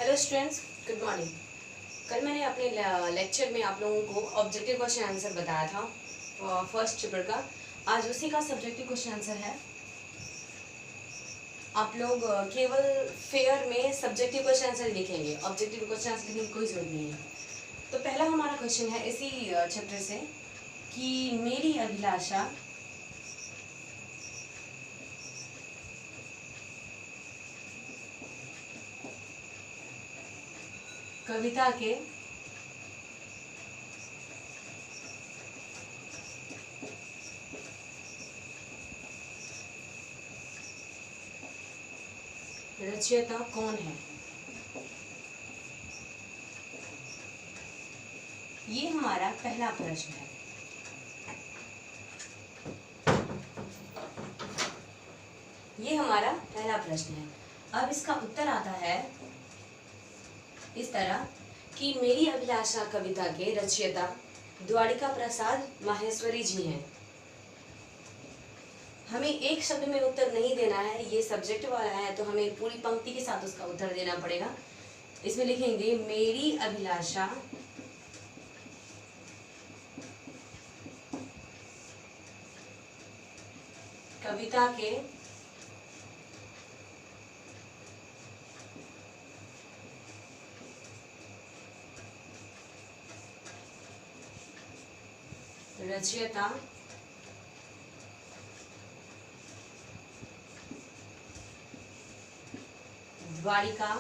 Hello students, good morning. कल मैंने अपने लेक्चर में आप लोगों को ऑब्जेक्टिव क्वेश्चन आंसर बताया था फर्स्ट चैप्टर का। आज उसी का सब्जेक्टिव क्वेश्चन आंसर है। आप लोग केवल फेयर में सब्जेक्टिव क्वेश्चन आंसर लिखेंगे, ऑब्जेक्टिव क्वेश्चन आंसर लिखने की कोई जरूरत नहीं है। तो पहला हमारा क्वेश्चन है इसी चैप्टर से कि मेरी अभिलाषा कविता के रचयिता कौन है। ये हमारा पहला प्रश्न है। ये हमारा पहला प्रश्न है। अब इसका उत्तर आता है इस तरह कि मेरी अभिलाषा कविता के रचयिता द्वारिका प्रसाद माहेश्वरी जी हैं। हमें एक शब्द में उत्तर नहीं देना है, ये सब्जेक्ट वाला है तो हमें पूरी पंक्ति के साथ उसका उत्तर देना पड़ेगा। इसमें लिखेंगे मेरी अभिलाषा कविता के रचयिता द्वारिका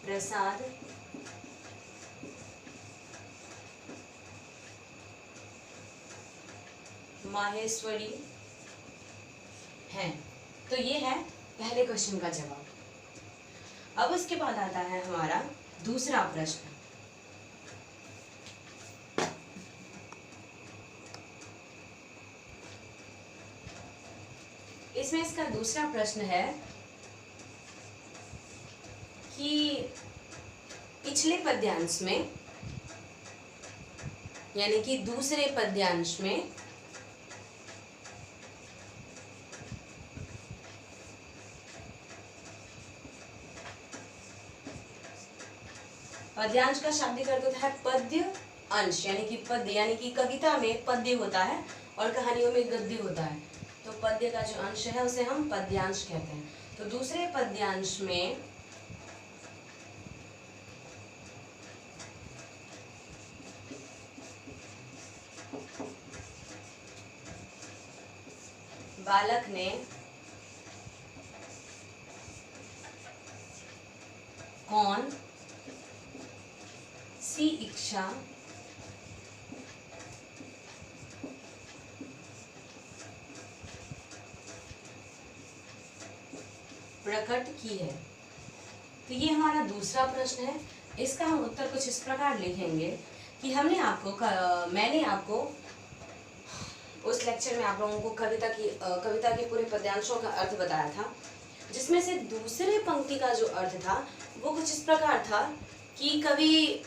प्रसाद माहेश्वरी हैं। तो ये है पहले क्वेश्चन का जवाब। अब उसके बाद आता है हमारा दूसरा प्रश्न। इसमें इसका दूसरा प्रश्न है कि पिछले पद्यांश में यानी कि दूसरे पद्यांश में पद्यांश का शाब्दिक अर्थ होता है पद्य अंश, यानी कि पद्य यानी कि कविता में पद्य होता है और कहानियों में गद्य होता है। तो पद्य का जो अंश है उसे हम पद्यांश कहते हैं। तो दूसरे पद्यांश में बालक ने कौन सी इच्छा प्रकट की है। तो ये हमारा दूसरा प्रश्न है। इसका हम उत्तर कुछ इस प्रकार लिखेंगे कि मैंने आपको उस लेक्चर में आप लोगों को कविता के पूरे पद्यांशों का अर्थ बताया था, जिसमें से दूसरे पंक्ति का जो अर्थ था वो कुछ इस प्रकार था कि कवि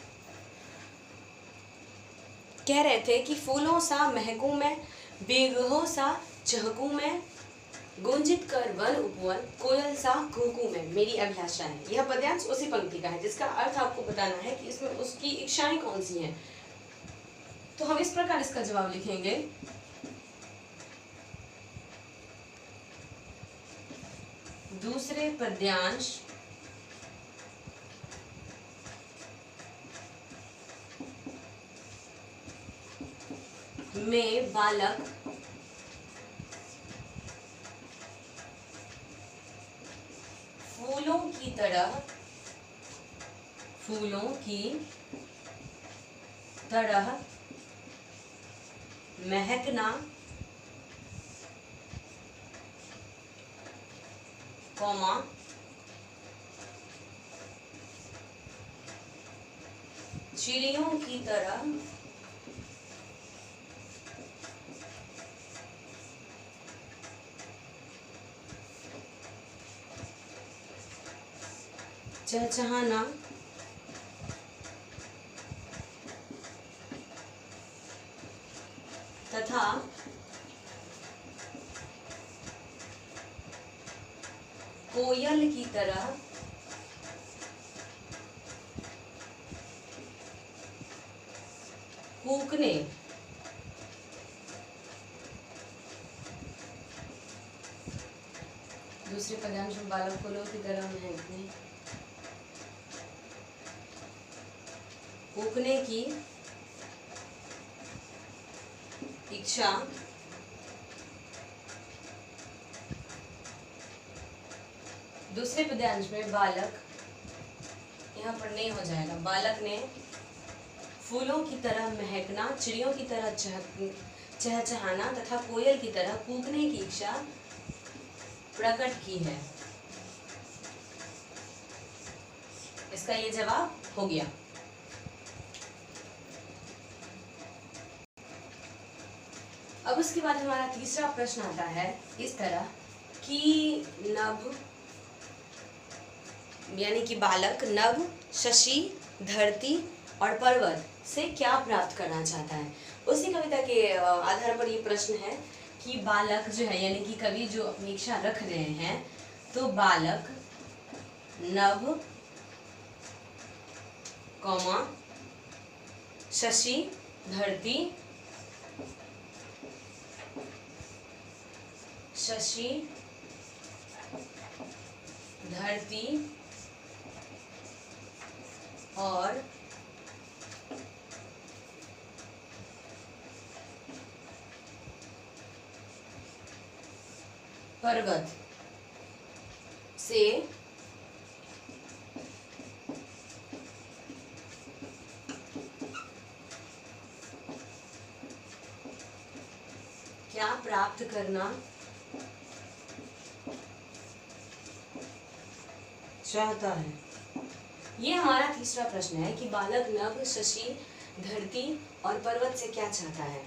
कह रहे थे कि फूलों सा महकूं मैं, बेगहों सा चहकूं मैं, गुंजित कर वन उपवन, कोयल सा कूकू में मेरी अभिलाषा है। यह पद्यांश उसी पंक्ति का है जिसका अर्थ आपको बताना है कि इसमें उसकी इच्छाएं कौन सी हैं। तो हम इस प्रकार इसका जवाब लिखेंगे दूसरे पद्यांश में बालक फूलों की तरह महकना, कौमा चिड़ियों की तरह चहचहाना तथा कोयल की तरह कूकने। दूसरे पद्यांश में बालक फूलों की तरह महकने, कूकने की इच्छा दूसरे पद्यांश में बालक, यहाँ पर नहीं हो जाएगा, बालक ने फूलों की तरह महकना, चिड़ियों की तरह चहचहाना तथा कोयल की तरह कूकने की इच्छा प्रकट की है। इसका ये जवाब हो गया। अब उसके बाद हमारा तीसरा प्रश्न आता है इस तरह कि नभ यानी कि बालक नभ, शशि, धरती और पर्वत से क्या प्राप्त करना चाहता है। उसी कविता के आधार पर ये प्रश्न है कि बालक जो है यानी कि कवि जो अपनी इच्छा रख रहे हैं, तो बालक नभ, कौमा, शशि, धरती, शशि, धरती और पर्वत से क्या प्राप्त करना चाहता है। ये हमारा तीसरा प्रश्न है कि बालक नभ, शशि, धरती और पर्वत से क्या चाहता है।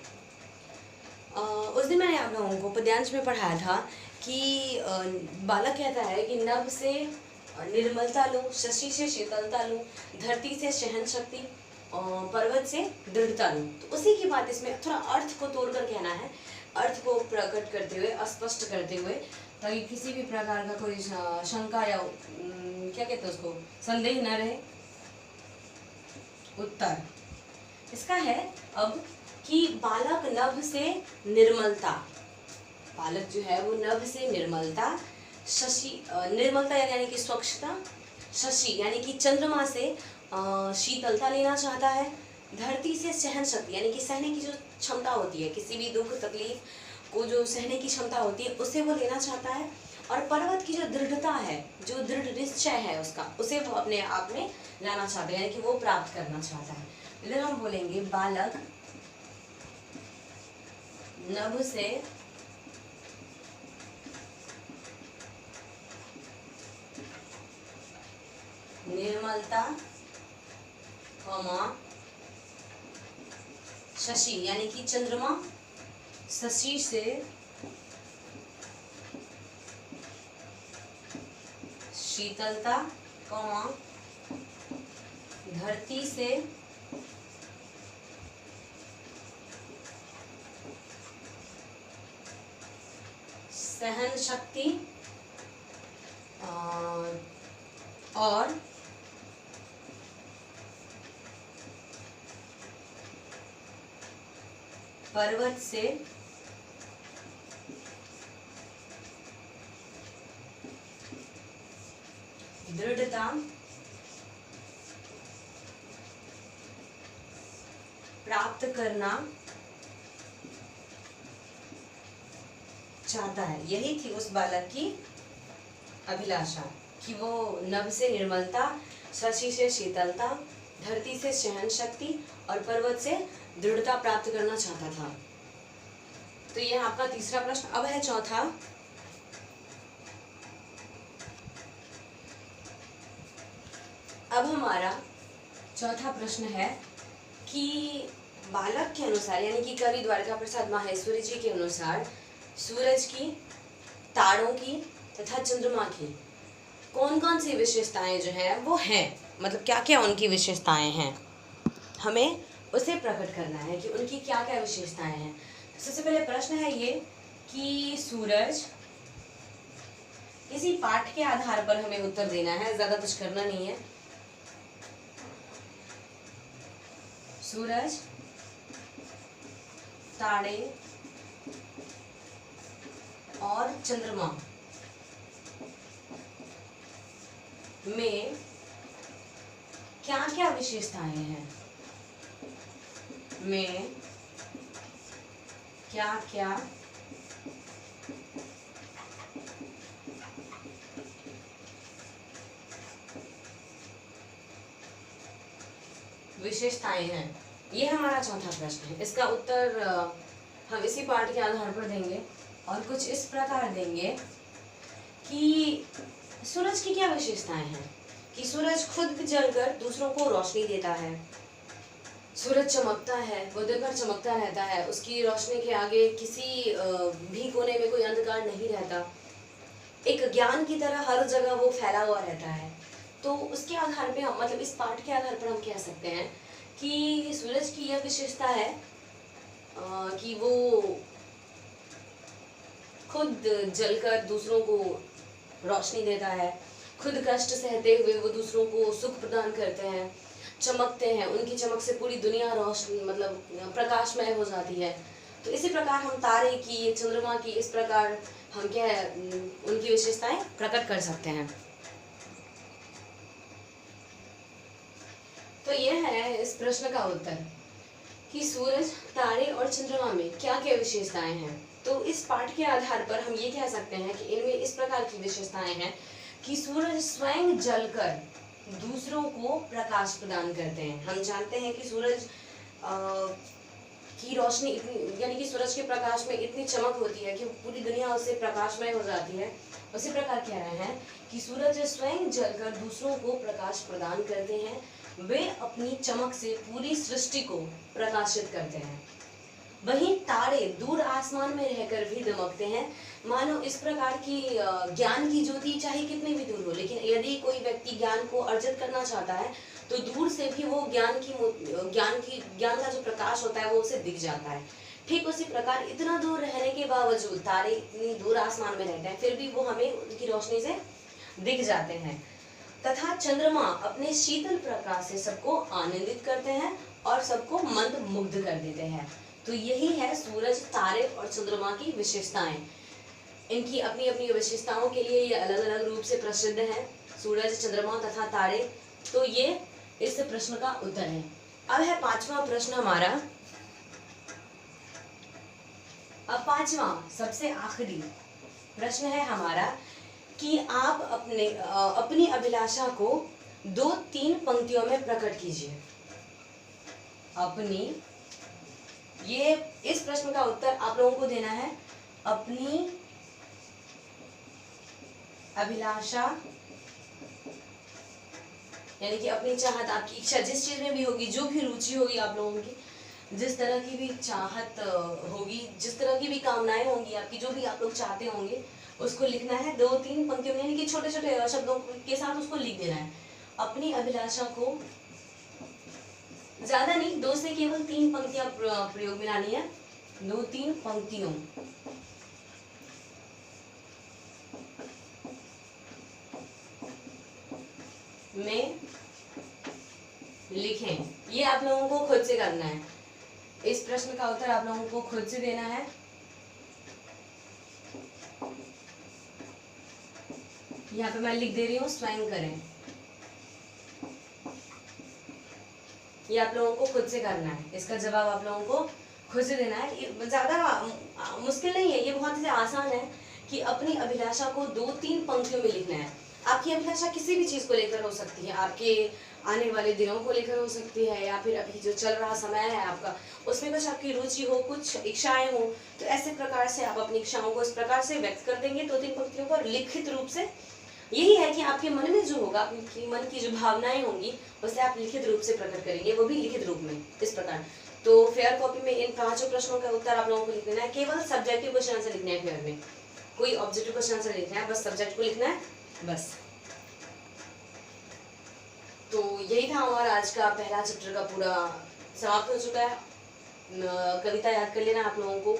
उस दिन मैंने आप लोगों को पद्यांश में पढ़ाया था कि बालक कहता है कि नभ से निर्मलता लूं, शशि से शीतलता लूं, धरती से सहन शक्ति और पर्वत से दृढ़ता लूं। तो उसी की बात इसमें थोड़ा अर्थ को तोड़कर कहना है, अर्थ को प्रकट करते हुए, स्पष्ट करते हुए, ताकि किसी भी प्रकार का कोई शंका या क्या कहते हैं उसको, संदेह न रहे। उत्तर इसका है अब कि बालक नभ से निर्मलता, बालक जो है वो नभ से निर्मलता, शशि निर्मलता यानी कि स्वच्छता, शशि यानी कि चंद्रमा से शीतलता लेना चाहता है, धरती से सहन शक्ति यानी कि सहने की जो क्षमता होती है, किसी भी दुख तकलीफ को जो सहने की क्षमता होती है उसे वो लेना चाहता है, और पर्वत की जो दृढ़ता है, जो दृढ़ निश्चय है उसका, उसे वो अपने आप में लाना चाहता है, यानी कि वो प्राप्त करना चाहता है। इधर हम बोलेंगे बालक नभ से निर्मलता, शशि यानी कि चंद्रमा, शशि से शीतलता, धरती से सहन शक्ति और पर्वत से दृढ़ता प्राप्त करना चाहता है। यही थी उस बालक की अभिलाषा कि वो नभ से निर्मलता, शशि से शीतलता, धरती से सहन शक्ति और पर्वत से दृढ़ता प्राप्त करना चाहता था। तो यह आपका तीसरा प्रश्न। अब है चौथा। अब हमारा चौथा प्रश्न है कि बालक के अनुसार यानी कि कवि द्वारका प्रसाद माहेश्वरी जी के अनुसार सूरज की, तारों की तथा चंद्रमा की कौन कौन सी विशेषताएं जो हैं वो हैं, मतलब क्या क्या उनकी विशेषताएं हैं, हमें उसे प्रकट करना है कि उनकी क्या क्या विशेषताएं हैं। तो सबसे पहले प्रश्न है ये कि सूरज इसी पाठ के आधार पर हमें उत्तर देना है, ज्यादा कुछ करना नहीं है। सूरज, तारे और चंद्रमा में क्या क्या विशेषताएं हैं, में क्या क्या विशेषताएं हैं, ये हमारा चौथा प्रश्न है। इसका उत्तर हम इसी पाठ के आधार पर देंगे और कुछ इस प्रकार देंगे कि सूरज की क्या विशेषताएं हैं, कि सूरज खुद जलकर दूसरों को रोशनी देता है, सूरज चमकता है, वो दिन भर चमकता रहता है, उसकी रोशनी के आगे किसी भी कोने में कोई अंधकार नहीं रहता, एक ज्ञान की तरह हर जगह वो फैला हुआ रहता है। तो उसके आधार पे हम, मतलब इस पाठ के आधार पर हम कह सकते हैं कि सूरज की यह विशेषता है कि वो खुद जलकर दूसरों को रोशनी देता है, खुद कष्ट सहते हुए वो दूसरों को सुख प्रदान करते हैं, चमकते हैं, उनकी चमक से पूरी दुनिया रोशनी मतलब प्रकाशमय हो जाती है। तो इसी प्रकार हम तारे की, चंद्रमा की, इस प्रकार हम क्या है उनकी विशेषताएं प्रकट कर सकते हैं। तो यह है इस प्रश्न का उत्तर कि सूरज, तारे और चंद्रमा में क्या क्या विशेषताएं हैं। तो इस पाठ के आधार पर हम ये कह सकते हैं कि इनमें इस प्रकार की विशेषताएं हैं कि सूरज स्वयं जलकर दूसरों को प्रकाश प्रदान करते हैं। हम जानते हैं कि सूरज की रोशनी इतनी, यानी कि सूरज के प्रकाश में इतनी चमक होती है कि पूरी दुनिया उससे प्रकाशमय हो जाती है। उसी प्रकार कह रहे हैं कि सूरज स्वयं जलकर दूसरों को प्रकाश प्रदान करते हैं, वे अपनी चमक से पूरी सृष्टि को प्रकाशित करते हैं। वहीं तारे दूर आसमान में रहकर भी दमकते हैं, मानो इस प्रकार की ज्ञान की ज्योति चाहे कितनी भी दूर हो, लेकिन यदि कोई व्यक्ति ज्ञान को अर्जित करना चाहता है तो दूर से भी वो ज्ञान का जो प्रकाश होता है वो उसे दिख जाता है। ठीक उसी प्रकार इतना दूर रहने के बावजूद, तारे इतनी दूर आसमान में रहते हैं, फिर भी वो हमें उनकी रोशनी से दिख जाते हैं। तथा चंद्रमा अपने शीतल प्रकाश से सबको आनंदित करते हैं और सबको मंद मुग्ध कर देते हैं। तो यही है सूरज, तारे और चंद्रमा की विशेषताएं। इनकी अपनी अपनी विशेषताओं के लिए ये अलग अलग रूप से प्रसिद्ध हैं, सूरज, चंद्रमा तथा तारे। तो ये इस प्रश्न का उत्तर है। अब है पांचवा प्रश्न हमारा। अब पांचवा सबसे आखिरी प्रश्न है हमारा कि आप अपनी अभिलाषा को 2-3 पंक्तियों में प्रकट कीजिए। ये इस प्रश्न का उत्तर आप लोगों को देना है। अपनी अभिलाषा यानी कि अपनी चाहत, आपकी इच्छा जिस चीज में भी होगी, जो भी रुचि होगी आप लोगों की, जिस तरह की भी चाहत होगी, जिस तरह की भी कामनाएं होंगी आपकी, जो भी आप लोग चाहते होंगे, उसको लिखना है 2-3 पंक्तियों में, यानी कि छोटे छोटे शब्दों के साथ उसको लिख देना है। अपनी अभिलाषा को ज्यादा नहीं, 2 से केवल 3 पंक्तियां प्रयोग में लानी है। 2-3 पंक्तियों में लिखें। ये आप लोगों को खुद से करना है। इस प्रश्न का उत्तर आप लोगों को खुद से देना है। यहाँ पे मैं लिख दे रही हूँ, स्वयं करें। ये आप लोगों को खुद से करना है। इसका जवाब आप लोगों को खुद से देना है। ये ज्यादा मुश्किल नहीं है, ये बहुत ही आसान है कि अपनी अभिलाषा को 2-3 पंक्तियों में लिखना है। आपकी अभिलाषा किसी भी चीज को लेकर हो सकती है, आपके आने वाले दिनों को लेकर हो सकती है, या फिर अभी जो चल रहा समय है आपका, उसमें कुछ आपकी रुचि हो, कुछ इच्छाएं हो, तो ऐसे प्रकार से आप अपनी इच्छाओं को इस प्रकार से व्यक्त कर देंगे 2-3 पंक्तियों पर लिखित रूप से। यही है कि आपके मन में जो होगा, आपकी मन की जो भावनाएं होंगी, उसे आप लिखित रूप से प्रकट करेंगे, वो भी लिखित रूप में इस प्रकार। तो फेयर कॉपी में इन 5 प्रश्नों का उत्तर आप लोगों को लिखना है। केवल सब्जेक्टिव क्वेश्चन आंसर लिखना है फेयर में, कोई ऑब्जेक्टिव क्वेश्चन आंसर लिखना है, बस सब्जेक्ट को लिखना है बस। तो यही था हमारा आज का पहला चैप्टर का पूरा समाप्त हो चुका है। कविता याद कर लेना आप लोगों को।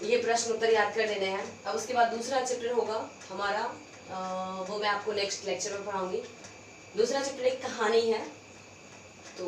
ये प्रश्न उत्तर याद कर लेने हैं। अब उसके बाद दूसरा चैप्टर होगा हमारा, वो मैं आपको नेक्स्ट लेक्चर में पढ़ाऊंगी। दूसरा चैप्टर एक कहानी है, तो